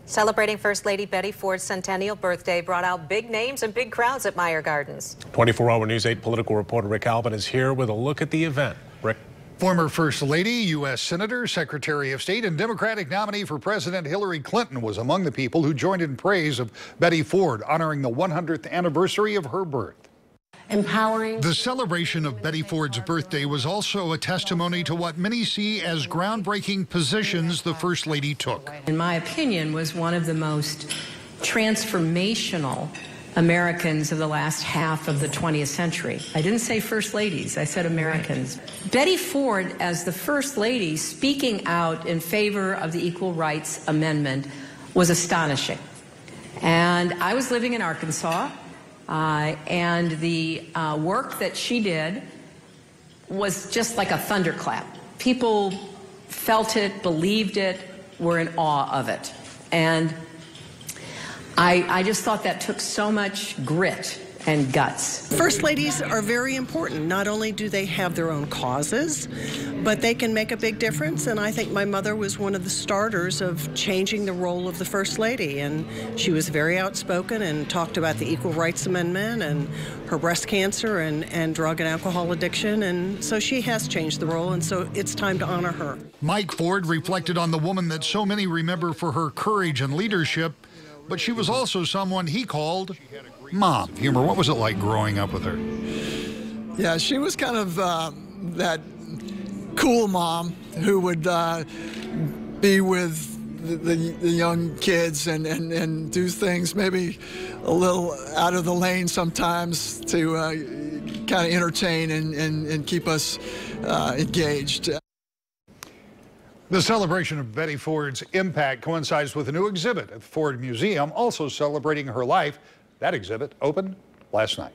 Celebrating First Lady Betty Ford's centennial birthday brought out big names and big crowds at Meijer Gardens. 24-hour News 8 political reporter Rick Albin is here with a look at the event. Rick. Former First Lady, U.S. Senator, Secretary of State, and Democratic nominee for President Hillary Clinton was among the people who joined in praise of Betty Ford, honoring the 100th anniversary of her birth. Empowering. The celebration of Betty Ford's birthday was also a testimony to what many see as groundbreaking positions the First Lady took. In my opinion, was one of the most transformational Americans of the last half of the 20th century. I didn't say First Ladies, I said Americans. Betty Ford, as the First Lady, speaking out in favor of the Equal Rights Amendment was astonishing. And I was living in Arkansas. And the work that she did was just like a thunderclap. People felt it, believed it, were in awe of it. And I just thought that took so much grit and guts. First ladies are very important. Not only do they have their own causes, but they can make a big difference. And I think my mother was one of the starters of changing the role of the First Lady. And she was very outspoken and talked about the Equal Rights Amendment and her breast cancer and drug and alcohol addiction. And so she has changed the role, and so it's time to honor her. Mike Ford reflected on the woman that so many remember for her courage and leadership, but she was also someone he called Mom. Humor, what was it like growing up with her? Yeah, she was kind of that cool mom who would be with the young kids and do things maybe a little out of the lane sometimes to kind of entertain and keep us engaged. The celebration of Betty Ford's impact coincides with a new exhibit at the Ford Museum, also celebrating her life. That exhibit opened last night.